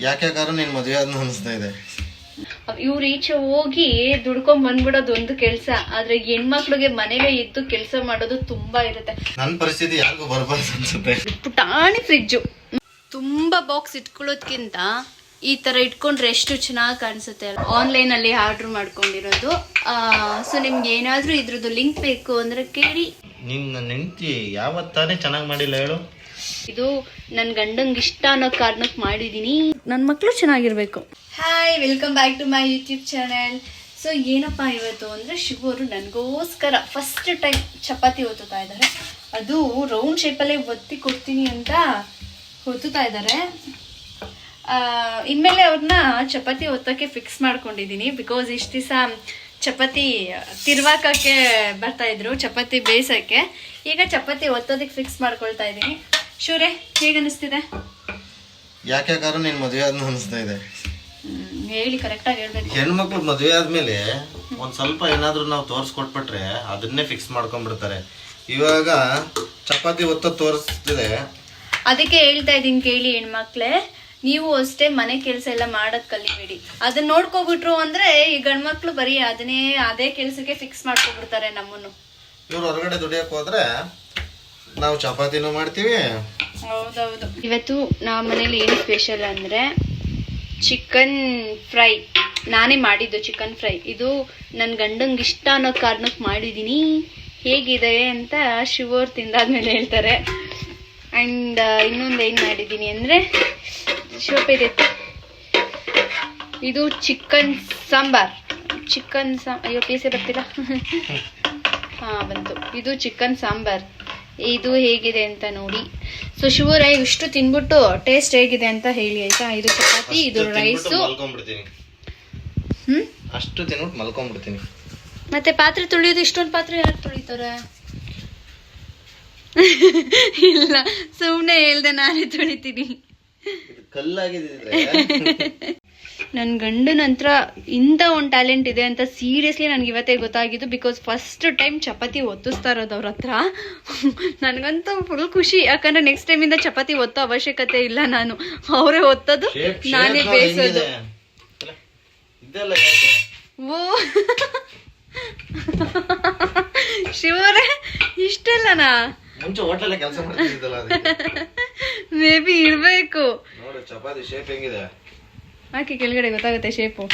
ಯಾಕ್ಯಾಕಾರು ನೀನ್ ಮದುವೆ ಆದ್ನು ಅನಿಸ್ತಾ ಇದೆ. ಇವ್ರು ಈಚೆ ಹೋಗಿ ದುಡ್ಕೊಂಡ್ ಬಂದ್ಬಿಡೋದು ಒಂದು ಕೆಲ್ಸ, ಆದ್ರೆ ಹೆಣ್ಮಕ್ಳಿಗೆ ಮನೇಲೆ ಇದ್ದು ಕೆಲಸ ಮಾಡೋದು ತುಂಬಾ ಇರುತ್ತೆ. ನನ್ ಪರಿಸ್ಥಿತಿ ಯಾರಿಗೂ ಬರ್ಬಾರ್ದು ಅನ್ಸುತ್ತೆ. ಪುಟಾಣಿ ಫ್ರಿಡ್ಜು, ತುಂಬಾ ಬಾಕ್ಸ್ ಇಟ್ಕೊಳ್ಳೋದ್ಕಿಂತ ಈ ತರ ಇಟ್ಕೊಂಡ್ರೆ ಎಷ್ಟು ಚೆನ್ನಾಗಿ ಕಾಣಿಸುತ್ತೆ. ಆನ್ಲೈನ್ ಅಲ್ಲಿ ಆರ್ಡರ್ ಮಾಡ್ಕೊಂಡಿರೋದು. ಸೊ ನಿಮ್ಗೆ ಏನಾದ್ರೂ ಇದ್ರದ್ದು ಲಿಂಕ್ ಬೇಕು ಅಂದ್ರೆ ಕೇಳಿ. ನಿನ್ನ ನೆಂಟಿ ಯಾವತ್ತಾನೆ ಚೆನ್ನಾಗಿ ಮಾಡಿಲ್ಲ ಹೇಳು. ಇದು ನನ್ ಗಂಡಂಗೆ ಇಷ್ಟ ಅನ್ನೋ ಕಾರಣಕ್ಕೆ ಮಾಡಿದೀನಿ. ನನ್ ಮಕ್ಳು ಚೆನ್ನಾಗಿರ್ಬೇಕು. Hi, welcome back to my YouTube channel. So ಏನಪ್ಪಾ ಇವತ್ತು ಅಂದ್ರೆ ಶಿವು ಅವರು ನನಗೋಸ್ಕರ ಫಸ್ಟ್ ಟೈಮ್ ಚಪಾತಿ ಒತ್ತುತ್ತಾ ಇದ್ದಾರೆ. ಅದು ರೌಂಡ್ ಶೇಪಲ್ಲೇ ಒತ್ತಿ ಕೊಡ್ತೀನಿ ಅಂತ ಒತ್ತುತ್ತಾ ಇದ್ದಾರೆ. ಇನ್ಮೇಲೆ ಅವ್ರನ್ನ ಚಪಾತಿ ಒತ್ತಕ್ಕೆ ಫಿಕ್ಸ್ ಮಾಡ್ಕೊಂಡಿದ್ದೀನಿ. ಬಿಕಾಸ್ ಇಷ್ಟು ದಿವಸ ಚಪಾತಿ ತಿರ್ವಾಕಕ್ಕೆ ಬರ್ತಾ ಇದ್ರು, ಚಪಾತಿ ಬೇಯಿಸೋಕ್ಕೆ. ಈಗ ಚಪಾತಿ ಒತ್ತೋದಕ್ಕೆ ಫಿಕ್ಸ್ ಮಾಡ್ಕೊಳ್ತಾ ಇದ್ದೀನಿ. ಶೂರೆ, ಹೇಗೆ ಅನಿಸ್ತಿದೆ? ಯಾಕ್ಯಾಕಾರು ನೀನ್ ಮದುವೆ ಆದ್ನು ಅನಿಸ್ತಾ ಇದೆ. ಹೇಳಿ, ಕರೆಕ್ಟಾಗಿ ಹೇಳ್ಬೇಕು. ಹೆಣ್ಮಕ್ಳು ಮದುವೆ ಆದ್ಮೇಲೆ ಒಂದ್ ಸ್ವಲ್ಪ ಏನಾದ್ರು ನಾವು ತೋರ್ಸ್ಕೊಟ್ಬಿಟ್ರೆ ಅದನ್ನೇ ಫಿಕ್ಸ್ ಮಾಡ್ಕೊಂಡ್ಬಿಡ್ತಾರೆ. ಇವಾಗ ಚಪಾತಿ ಒತ್ತ ತೋರಿಸ್ತಿದೆ, ಅದಕ್ಕೆ ಹೇಳ್ತಾ ಇದ್ದೀನಿ ಕೇಳಿ ಹೆಣ್ಮಕ್ಳೇ, ನೀವು ಅಷ್ಟೇ ಮನೆ ಕೆಲಸ ಎಲ್ಲ ಮಾಡೋದ್ ಕಲಿಬೇಡಿ. ಅದನ್ನ ನೋಡ್ಕೊಬಿಟ್ರು ಅಂದ್ರೆ ಈ ಗಂಡ್ಮಕ್ಳು ಬರೀ ಅದೇ ಕೆಲ್ಸಕ್ಕೆ ಫಿಕ್ಸ್ ಮಾಡ್ಕೊಬಿಡ್ತಾರೆ ನಮ್ಮನ್ನು. ಇವ್ರು ಹೊರಗಡೆ ದುಡಿಯಕ್ ಹೋದ್ರೆ ನಾವು ಚಪಾತಿನೂ ಮಾಡ್ತೀವಿ. ಹೌದೌದು. ಇವತ್ತು ನಮ್ಮ ಮನೇಲಿ ಏನು ಸ್ಪೆಷಲ್ ಅಂದ್ರೆ ಚಿಕನ್ ಫ್ರೈ. ನಾನೇ ಮಾಡಿದ್ದು ಚಿಕನ್ ಫ್ರೈ. ಇದು ನನ್ನ ಗಂಡಂಗೆ ಇಷ್ಟ ಅನ್ನೋ ಕಾರಣಕ್ಕೆ ಮಾಡಿದೀನಿ. ಹೇಗಿದೆ ಅಂತ ಶಿವರ್ ತಿಂದಾದ್ಮೇಲೆ ಹೇಳ್ತಾರೆ. ಅಂಡ್ ಇನ್ನೊಂದು ಏನ್ ಮಾಡಿದೀನಿ ಅಂದ್ರೆ ಇದೆ, ಇದು ಚಿಕನ್ ಸಾಂಬಾರ್. ಅಯ್ಯೋ ಪೀಸೆ ಬರ್ತಿಲ್ಲ. ಹಾ ಬಂತು. ಇದು ಚಿಕನ್ ಸಾಂಬಾರ್. ಇದು ಹೇಗಿದೆ ಅಂತ ನೋಡಿ. ಸೊ ಶಿವರ ಇಷ್ಟು ತಿನ್ಬಿಟ್ಟು ಟೇಸ್ಟ್ ಹೇಗಿದೆ ಅಂತ ಹೇಳಿ ಆಯ್ತಾ. ಇದು ಚಪಾತಿ, ಇದು ರೈಸು. ಅಷ್ಟು ತಿನ್ಬಿಟ್ಟು ಮಲ್ಕೊಂಡ್ಬಿಡ್ತೀನಿ. ಮತ್ತೆ ಪಾತ್ರೆ ತೊಳಿಯೋದು, ಇಷ್ಟೊಂದು ಪಾತ್ರೆ ಯಾರು ತೊಳಿತಾರೆ? ಇಲ್ಲ, ಸುಮ್ನೆ ಹೇಳ್ದೆ, ನಾನೇ ತೊಳಿತೀನಿ. ನನ್ ಗಂಡನ ಹತ್ರ ಇಂಥ ಒಂದು ಟ್ಯಾಲೆಂಟ್ ಇದೆ ಅಂತ ಸೀರಿಯಸ್ಲಿ ನನ್ಗೆ ಇವತ್ತೇ ಗೊತ್ತಾಗಿದ್ದು. ಬಿಕಾಸ್ ಫಸ್ಟ್ ಟೈಮ್ ಚಪಾತಿ ಒತ್ತಿಸ್ತಾ ಇರೋದು ಅವ್ರ ಹತ್ರ. ನನ್ಗಂತೂ ಫುಲ್ ಖುಷಿ. ಯಾಕಂದ್ರೆ ನೆಕ್ಸ್ಟ್ ಟೈಮ್ ಇಂದ ಚಪಾತಿ ಒತ್ತೋ ಅವಶ್ಯಕತೆ ಇಲ್ಲ. ನಾನು ಅವರೇ ಒತ್ತೋದು, ನಾನೇ ಬೇಯಿಸೋದು. ಓ ಶಿವರೇ, ಇಷ್ಟೆಲ್ಲನಾ? ಮುಂಚೆ ಹೋಟೆಲ್ ಕೆಲಸ ಮಾಡ್ತಿದ್ದಲ್ಲ, ಮೇ ಬಿ ಇರ್ಬೇಕು. ನೋಡಿ ಚಪಾತಿ ಶೇಪ್ ಹೆಂಗಿದೆ, ಹಾಕಿ ಕೆಳಗಡೆ ಗೊತ್ತಾಗುತ್ತೆ ಶೇಪು.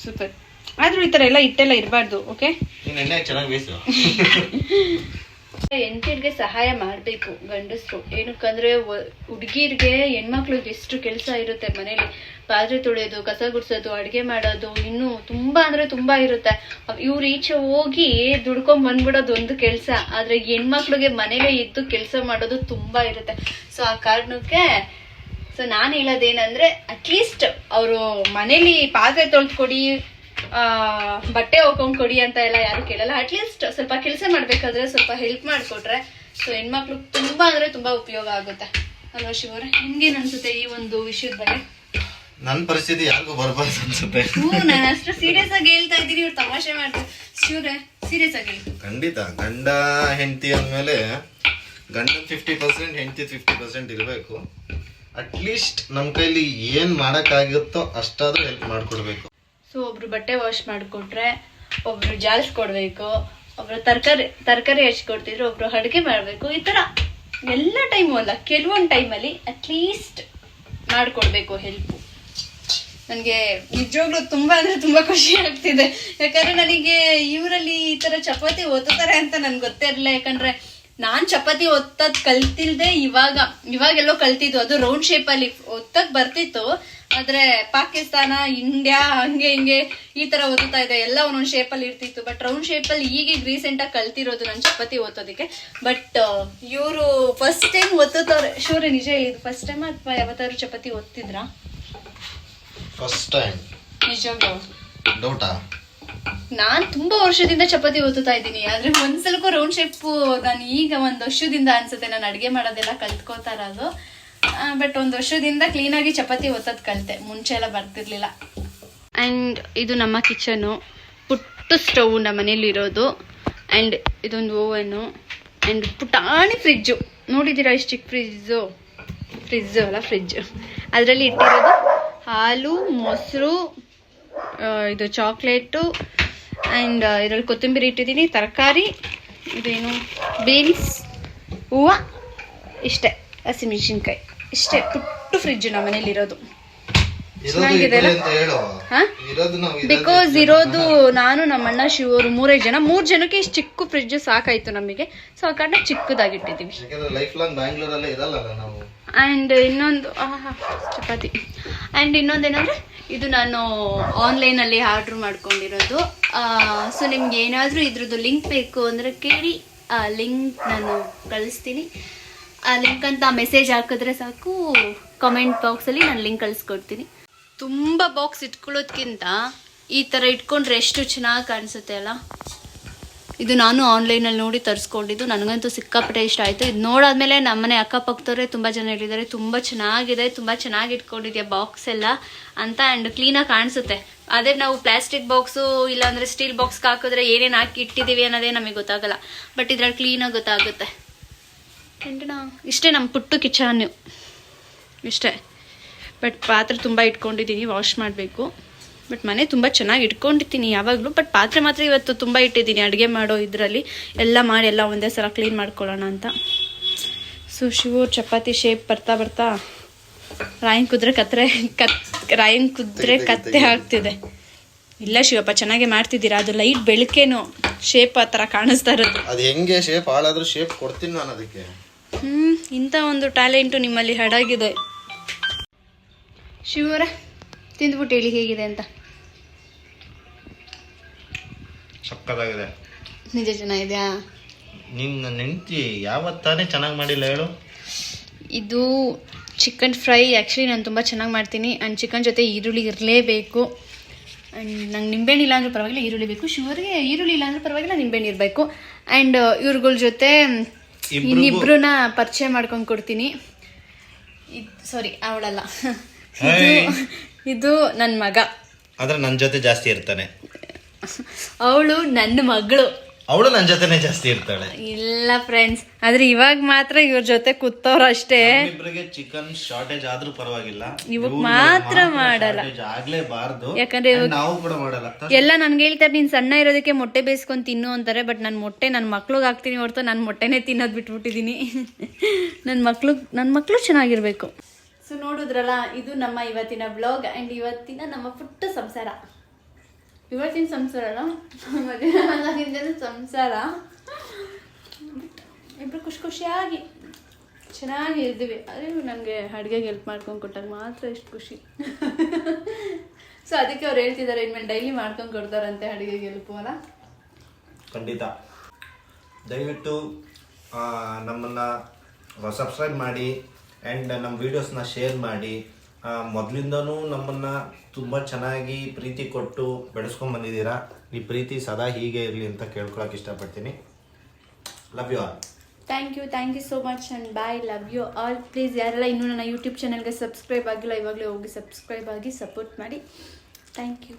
ಸೂಪರ್. ಆದ್ರೂ ಈ ತರ ಎಲ್ಲ ಹಿಟ್ಟೆಲ್ಲ ಇರಬಾರ್ದು. ಓಕೆ, ಚೆನ್ನಾಗಿ ಬೇಯಿಸು. ಹೆಂಡತಿರ್ಗೆ ಸಹಾಯ ಮಾಡ್ಬೇಕು ಗಂಡಸ್ರು. ಏನಕ್ಕಂದ್ರೆ ಹುಡುಗಿರ್ಗೆ ಹೆಣ್ಮಕ್ಳಿಗೆ ಎಷ್ಟು ಕೆಲಸ ಇರುತ್ತೆ ಮನೇಲಿ. ಪಾತ್ರೆ ತೊಳೆಯೋದು, ಕಸ ಗುಡ್ಸೋದು, ಅಡ್ಗೆ ಮಾಡೋದು, ಇನ್ನು ತುಂಬಾ ಅಂದ್ರೆ ತುಂಬಾ ಇರುತ್ತೆ. ಇವ್ರು ಈಚೆ ಹೋಗಿ ದುಡ್ಕೊಂಡ್ ಬಂದ್ಬಿಡೋದು ಒಂದು ಕೆಲ್ಸ, ಆದ್ರೆ ಹೆಣ್ಮಕ್ಳಿಗೆ ಮನೇಲೆ ಇದ್ದು ಕೆಲಸ ಮಾಡೋದು ತುಂಬಾ ಇರುತ್ತೆ. ಸೊ ಆ ಕಾರಣಕ್ಕೆ ನಾನು ಹೇಳೋದೇನಂದ್ರೆ, ಅಟ್ಲೀಸ್ಟ್ ಅವರು ಮನೇಲಿ ಪಾತ್ರೆ ತೊಳ್ದು ಕೊಡಿ, ಬಟ್ಟೆ ಹೋಗ್ಕೊಂಡ್ ಕೊಡಿ ಅಂತ ಎಲ್ಲ ಯಾರು ಕೇಳಲ್ಲ. ಅಟ್ಲೀಸ್ಟ್ ಸ್ವಲ್ಪ ಕೆಲಸ ಮಾಡ್ಬೇಕಾದ್ರೆ ಸ್ವಲ್ಪ ಹೆಲ್ಪ್ ಮಾಡ್ಕೊಟ್ರೆ ಸೊ ಹೆಣ್ಮಕ್ಳು ತುಂಬಾ ಅಂದ್ರೆ ತುಂಬಾ ಉಪಯೋಗ ಆಗುತ್ತೆ ಅಲ್ವಾ ಶಿವರೇ? ನಿಮ್ಗೇನ್ ಅನ್ಸುತ್ತೆ ಈ ಒಂದು ವಿಷಯದ ಬಗ್ಗೆ? ನನ್ ಪರಿಸ್ಥಿತಿ ಯಾರಿಗೂ ಬರ್ಬಾರ್ದು ಅನ್ಸುತ್ತೆ. ನಾನು ಅಷ್ಟು ಸೀರಿಯಸ್ ಆಗಿ ಹೇಳ್ತಾ ಇದ್ದೀನಿ, ಇವ್ರು ತಮಾಷೆ ಮಾಡ್ತಾರೆ. ಶಿವರೇ, ಸೀರಿಯಸ್ ಆಗಿ ಖಂಡಿತ ಗಂಡ ಹೆಂಡತಿ ಅಂದ್ಮೇಲೆ ಗಂಡನ್ 50%, ಹೆಂಡತಿ 50% ಇರಬೇಕು. ಅಟ್ಲೀಸ್ಟ್ ನಮ್ ಕೈಲಿ ಏನ್ ಮಾಡಕ್ಕಾಗುತ್ತೋ ಅಷ್ಟಾದ್ರೂ ಹೆಲ್ಪ್ ಮಾಡ್ಕೊಡ್ಬೇಕು. ಸೊ ಒಬ್ರು ಬಟ್ಟೆ ವಾಶ್ ಮಾಡ್ಕೊಟ್ರೆ, ಒಬ್ರು ಜಾಲಿಸ್ಕೊಡ್ಬೇಕು, ಒಬ್ರು ತರಕಾರಿ ಹಚ್ಕೊಡ್ತಿದ್ರು, ಒಬ್ರು ಅಡುಗೆ ಮಾಡ್ಬೇಕು. ಈ ತರ ಎಲ್ಲ ಟೈಮು ಅಲ್ಲ, ಕೆಲವೊಂದು ಟೈಮಲ್ಲಿ ಅಟ್ಲೀಸ್ಟ್ ಮಾಡ್ಕೊಡ್ಬೇಕು ಹೆಲ್ಪ್. ನನಗೆ ನಿಜವಾಗ್ಲೂ ತುಂಬಾ ಅಂದ್ರೆ ತುಂಬಾ ಖುಷಿ ಆಗ್ತಿದೆ. ಯಾಕಂದ್ರೆ ನನಗೆ ಇವರಲ್ಲಿ ಈ ತರ ಚಪಾತಿ ಒತ್ತುತ್ತಾರೆ ಅಂತ ನನ್ಗೆ ಗೊತ್ತೇ ಇರಲಿಲ್ಲ. ಯಾಕಂದ್ರೆ ನಾನ್ ಚಪಾತಿ ಒತ್ತದ್ ಕಲ್ತಿಲ್ದೆ ಇವಾಗೆಲ್ಲೋ ಕಲ್ತಿದ್ದು. ಅದು ರೌಂಡ್ ಶೇಪ್ ಅಲ್ಲಿ ಒತ್ತಕ್ ಬರ್ತಿತ್ತು, ಆದ್ರೆ ಪಾಕಿಸ್ತಾನ, ಇಂಡಿಯಾ ಹಂಗೆ ಹಿಂಗೆ ಈ ತರ ಓದುತ್ತಾ ಇದೆ. ಎಲ್ಲ ಒಂದೊಂದು ಶೇಪ್ ಅಲ್ಲಿ ಇರ್ತಿತ್ತು. ಬಟ್ ರೌಂಡ್ ಶೇಪ್ ಅಲ್ಲಿ ಈಗ ರೀಸೆಂಟ್ ಆಗಿ ಕಲ್ತಿರೋದು ನಾನು ಚಪಾತಿ ಒತ್ತೋದಕ್ಕೆ. ಬಟ್ ಇವರು ಫಸ್ಟ್ ಟೈಮ್ ಒತ್ತುತ್ತವ್ರೆ. ಶೂರೆ, ನಿಜ ಹೇಳಿದ್ದು ಫಸ್ಟ್ ಟೈಮ್ ಅಥವಾ ಯಾವತ್ತಾದ್ರು ಚಪಾತಿ ಒತ್ತಿದ್ರಾ? First time. ನಿಜವಾಗ್ಲೂ ಡೌಟಾ? ನಾನ್ ತುಂಬಾ ವರ್ಷದಿಂದ ಚಪಾತಿ ಒತ್ತುತ್ತಾ ಇದ್ದೀನಿ. ಆದ್ರೆ ಒಂದ್ಸಲಕ್ಕೂ ರೌಂಡ್ ಶೇಪ್ ನಾನು ಈಗ ಒಂದ್ ವರ್ಷದಿಂದ ಅನ್ಸುತ್ತೆ ನಾನು ಅಡ್ಗೆ ಮಾಡೋದೆಲ್ಲ ಕಲ್ತ್ಕೋತಾ ಇರೋದು. ಬಟ್ ಒಂದು ವರ್ಷದಿಂದ ಕ್ಲೀನ್ ಆಗಿ ಚಪಾತಿ ಒತ್ತದ್ ಕಲಿತೆ. ಮುಂಚೆ ಎಲ್ಲ ಬರ್ತಿರ್ಲಿಲ್ಲ. ಅಂಡ್ ಇದು ನಮ್ಮ ಕಿಚನು. ಪುಟ್ಟು ಸ್ಟವ್ ನಮ್ಮ ಮನೇಲಿ ಇರೋದು. ಅಂಡ್ ಇದೊಂದು ಓವನು. ಅಂಡ್ ಪುಟಾಣಿ ಫ್ರಿಜ್ಜು. ನೋಡಿದ್ದೀರಾ ಇಷ್ಟು ಚಿಕ್ಕ ಫ್ರಿಜ್ ಅಲ್ಲ, ಫ್ರಿಜ್. ಅದರಲ್ಲಿ ಇಟ್ಟಿರೋದು ಹಾಲು, ಮೊಸರು, ಇದು ಚಾಕ್ಲೇಟು ಆ್ಯಂಡ್ ಇದರಲ್ಲಿ ಕೊತ್ತಂಬರಿ ಇಟ್ಟಿದ್ದೀನಿ, ತರಕಾರಿ, ಇದೇನು ಬೀನ್ಸ್, ಹೂವು, ಇಷ್ಟೇ, ಹಸಿಮೆಣಸಿನ್ಕಾಯಿ, ಇಷ್ಟೇ. ಪುಟ್ಟು ಫ್ರಿಡ್ಜ್ ನಮ್ಮ ಮನೇಲಿರೋದು. ಚೆನ್ನಾಗಿದೆ ಬಿಕಾಸ್ ಇರೋದು ನಾನು, ನಮ್ಮ ಅಣ್ಣ, ಶಿವರು 3 ಜನ. 3 ಜನಕ್ಕೆ ಇಷ್ಟು ಚಿಕ್ಕ ಫ್ರಿಡ್ಜ್ ಸಾಕಾಯ್ತು ನಮಗೆ. ಸೊ ಆ ಕಾರಣ ಚಿಕ್ಕದಾಗಿಟ್ಟಿದ್ದೀವಿ. ಆ್ಯಂಡ್ ಇನ್ನೊಂದು ಚಪಾತಿ. ಆ್ಯಂಡ್ ಇನ್ನೊಂದೇನಂದರೆ ಇದು ನಾನು ಆನ್ಲೈನಲ್ಲಿ ಆರ್ಡ್ರ್ ಮಾಡ್ಕೊಂಡಿರೋದು. ಸೊ ನಿಮ್ಗೆ ಏನಾದರೂ ಇದ್ರದ್ದು ಲಿಂಕ್ ಬೇಕು ಅಂದರೆ ಕೇಳಿ, ಆ ಲಿಂಕ್ ನಾನು ಕಳಿಸ್ತೀನಿ. ಆ ಲಿಂಕ್ ಅಂತ ಮೆಸೇಜ್ ಹಾಕಿದ್ರೆ ಸಾಕು, ಕಾಮೆಂಟ್ ಬಾಕ್ಸಲ್ಲಿ ನಾನು ಲಿಂಕ್ ಕಳಿಸ್ಕೊಡ್ತೀನಿ. ತುಂಬ ಬಾಕ್ಸ್ ಇಟ್ಕೊಳ್ಳೋದ್ಕಿಂತ ಈ ಥರ ಇಟ್ಕೊಂಡ್ರೆ ಎಷ್ಟು ಚೆನ್ನಾಗಿ ಕಾಣಿಸುತ್ತೆ ಅಲ್ಲ. ಇದು ನಾನು ಆನ್ಲೈನಲ್ಲಿ ನೋಡಿ ತರಿಸ್ಕೊಂಡಿದ್ದು. ನನಗಂತೂ ಸಿಕ್ಕಾಪಟ್ಟೆ ಇಷ್ಟ ಆಯಿತು. ಇದು ನೋಡಾದ್ಮೇಲೆ ನಮ್ಮನೆ ಅಕ್ಕಪಕ್ಕದವರೇ ತುಂಬ ಜನ ಹೇಳಿದ್ದಾರೆ ತುಂಬ ಚೆನ್ನಾಗಿದೆ, ತುಂಬ ಚೆನ್ನಾಗಿ ಇಟ್ಕೊಂಡಿದ್ಯಾ ಬಾಕ್ಸ್ ಎಲ್ಲ ಅಂತ. ಆ್ಯಂಡ್ ಕ್ಲೀನಾಗಿ ಕಾಣಿಸುತ್ತೆ. ಅದೇ ನಾವು ಪ್ಲಾಸ್ಟಿಕ್ ಬಾಕ್ಸು ಇಲ್ಲಾಂದರೆ ಸ್ಟೀಲ್ ಬಾಕ್ಸ್ಗೆ ಹಾಕಿದ್ರೆ ಏನೇನು ಹಾಕಿ ಇಟ್ಟಿದ್ದೀವಿ ಅನ್ನೋದೇ ನಮಗೆ ಗೊತ್ತಾಗಲ್ಲ. ಬಟ್ ಇದ್ರಲ್ಲಿ ಕ್ಲೀನಾಗಿ ಗೊತ್ತಾಗುತ್ತೆ. ಇಷ್ಟೇ ನಮ್ಮ ಪುಟ್ಟು ಕಿಚನ್, ಇಷ್ಟೇ. ಬಟ್ ಪಾತ್ರೆ ತುಂಬ ಇಟ್ಕೊಂಡಿದ್ದೀನಿ, ವಾಶ್ ಮಾಡಬೇಕು. ಬಟ್ ಮನೆ ತುಂಬ ಚೆನ್ನಾಗಿ ಇಟ್ಕೊಂಡಿರ್ತೀನಿ ಯಾವಾಗಲೂ. ಬಟ್ ಪಾತ್ರೆ ಮಾತ್ರ ಇವತ್ತು ತುಂಬ ಇಟ್ಟಿದ್ದೀನಿ ಅಡುಗೆ ಮಾಡೋ ಇದರಲ್ಲಿ. ಎಲ್ಲ ಮಾಡಿ ಎಲ್ಲ ಒಂದೇ ಸಲ ಕ್ಲೀನ್ ಮಾಡ್ಕೊಳ್ಳೋಣ ಅಂತ. ಸೊ ಶಿವು ಚಪಾತಿ ಶೇಪ್ ಬರ್ತಾ ಬರ್ತಾ ರಾಯನ್ ಕುದ್ರೆ ಕತ್ತೆ ಆಗ್ತಿದೆ. ಇಲ್ಲ ಶಿವಪ್ಪ, ಚೆನ್ನಾಗೇ ಮಾಡ್ತಿದ್ದೀರಾ. ಅದು ಲೈಟ್ ಬೆಳಕೇನು ಶೇಪ್ ಆ ಥರ ಕಾಣಿಸ್ತಾ ಇರೋದು. ಅದು ಹೆಂಗೆ ಶೇಪ್ ಹಾಳಾದ್ರೂ ಶೇಪ್ ಕೊಡ್ತೀನಿ ನಾನು ಅದಕ್ಕೆ. ಇಂಥ ಒಂದು ಟ್ಯಾಲೆಂಟು ನಿಮ್ಮಲ್ಲಿ ಹಡಾಗಿದೆ. ಶಿವರ ತಿಂದ್ಬಿಟ್ಟು ಹೇಳಿ ಹೇಗಿದೆ ಅಂತ. ಸಕ್ಕತ್ತಾಗಿದೆ. ನಿಜ ಚೆನ್ನಾಗಿದೆಯಾ? ನಿನ್ನ ನೆಂಟಿ ಯಾವತ್ತಾನೇ ಚೆನ್ನಾಗಿ ಮಾಡಿಲ್ಲ ಹೇಳು. ಇದು ಚಿಕನ್ ಫ್ರೈ. ಆ್ಯಕ್ಚುಲಿ ನಾನು ತುಂಬ ಚೆನ್ನಾಗಿ ಮಾಡ್ತೀನಿ. ಆ್ಯಂಡ್ ಚಿಕನ್ ಜೊತೆ ಈರುಳ್ಳಿ ಇರಲೇಬೇಕು. ಆ್ಯಂಡ್ ನಂಗೆ ನಿಂಬೆಹಣ್ಣು ಇಲ್ಲ ಅಂದ್ರೂ ಪರವಾಗಿಲ್ಲ, ಈರುಳ್ಳಿ ಬೇಕು. ಶಿವರಿಗೆ ಈರುಳ್ಳಿ ಇಲ್ಲ ಅಂದ್ರೂ ಪರವಾಗಿಲ್ಲ, ನಿಂಬೆಹಣ್ಣು ಇರಬೇಕು. ಆ್ಯಂಡ್ ಇವ್ರಗಳ ಜೊತೆ ಇನ್ನಿಬ್ರನ್ನ ಪರಿಚಯ ಮಾಡ್ಕೊಂಡು ಕೊಡ್ತೀನಿ. ಸಾರಿ, ಅವಳಲ್ಲ, ಇದು ನನ್ನ ಮಗ. ಆದ್ರೆ ನನ್ನ ಜೊತೆ ಜಾಸ್ತಿ ಇರ್ತಾನೆ. ಅವಳು ನನ್ನ ಮಗಳು. ಅವಳು ನನ್ನ ಜೊತೆನೆ ಜಾಸ್ತಿ ಇರ್ತಾಳೆ. ಇಲ್ಲ ಫ್ರೆಂಡ್ಸ್, ಆದ್ರೆ ಇವಾಗ ಮಾತ್ರ ಇವ್ರ ಜೊತೆ ಕೂತವ್ರು ಅಷ್ಟೇ. ಇಬ್ಬರಿಗೆ ಚಿಕನ್ ಶಾರ್ಟೇಜ್ ಆದ್ರೂ ಪರವಾಗಿಲ್ಲ, ಇವಾಗ ಮಾತ್ರ ಮಾಡಲ್ಲ. ಆಗ್ಲೇಬಾರ್ದು, ಯಾಕಂದ್ರೆ ನಾವು ಕೂಡ ಮಾಡಲ್ಲ. ಎಲ್ಲ ನನ್ಗೆ ಹೇಳ್ತಾರೆ ನೀನ್ ಸಣ್ಣ ಇರೋದಕ್ಕೆ ಮೊಟ್ಟೆ ಬೇಯಿಸ್ಕೊಂಡು ತಿನ್ನು ಅಂತಾರೆ. ಬಟ್ ನನ್ನ ಮೊಟ್ಟೆ ನನ್ನ ಮಕ್ಳಿಗೆ ಹಾಕ್ತೀನಿ ಹೊರತು ನಾನು ಮೊಟ್ಟೆನೇ ತಿನ್ನೋದು ಬಿಟ್ಬಿಟ್ಟಿದೀನಿ. ನನ್ನ ಮಕ್ಳು ಚೆನ್ನಾಗಿರ್ಬೇಕು. ಸೊ ನೋಡಿದ್ರಲ್ಲ, ಇದು ನಮ್ಮ ಇವತ್ತಿನ ಬ್ಲಾಗ್ ಆ್ಯಂಡ್ ಇವತ್ತಿನ ನಮ್ಮ ಪುಟ್ಟ ಸಂಸಾರ. ಇವತ್ತಿನ ಸಂಸಾರ ಸಂಸಾರ ಇಬ್ಬರು ಖುಷಿಯಾಗಿ ಚೆನ್ನಾಗಿ ಇರ್ತೀವಿ. ಅದೇ ನನಗೆ ಅಡುಗೆಗೆ ಹೆಲ್ಪ್ ಮಾಡ್ಕೊಂಡು ಕೊಟ್ಟಾಗ ಮಾತ್ರ ಎಷ್ಟು ಖುಷಿ. ಸೊ ಅದಕ್ಕೆ ಅವ್ರು ಹೇಳ್ತಿದ್ದಾರೆ ಇನ್ಮೇಲೆ ಡೈಲಿ ಮಾಡ್ಕೊಂಡು ಕೊಡ್ತಾರಂತೆ ಅಡುಗೆಗೆ ಹೆಲ್ಪು ಅಲ್ಲ. ಖಂಡಿತ. ದಯವಿಟ್ಟು ನಮ್ಮನ್ನು ಸಬ್ಸ್ಕ್ರೈಬ್ ಮಾಡಿ ಆ್ಯಂಡ್ ನಮ್ಮ ವೀಡಿಯೋಸ್ನ ಶೇರ್ ಮಾಡಿ. ಮೊದಲಿಂದನೂ ನಮ್ಮನ್ನು ತುಂಬ ಚೆನ್ನಾಗಿ ಪ್ರೀತಿ ಕೊಟ್ಟು ಬೆಳೆಸ್ಕೊಂಡು ಬಂದಿದ್ದೀರಾ. ಈ ಪ್ರೀತಿ ಸದಾ ಹೀಗೆ ಇರಲಿ ಅಂತ ಕೇಳ್ಕೊಳಕ್ಕೆ ಇಷ್ಟಪಡ್ತೀನಿ. Love you all. Thank you so much and bye. Love you all. Please ಯಾರೆಲ್ಲ ಇನ್ನೂ ನನ್ನ ಯೂಟ್ಯೂಬ್ ಚಾನಲ್ಗೆ ಸಬ್ಸ್ಕ್ರೈಬ್ ಆಗಿಲ್ಲ, ಇವಾಗಲೇ ಹೋಗಿ ಸಬ್ಸ್ಕ್ರೈಬ್ ಆಗಿ ಸಪೋರ್ಟ್ ಮಾಡಿ. Thank you.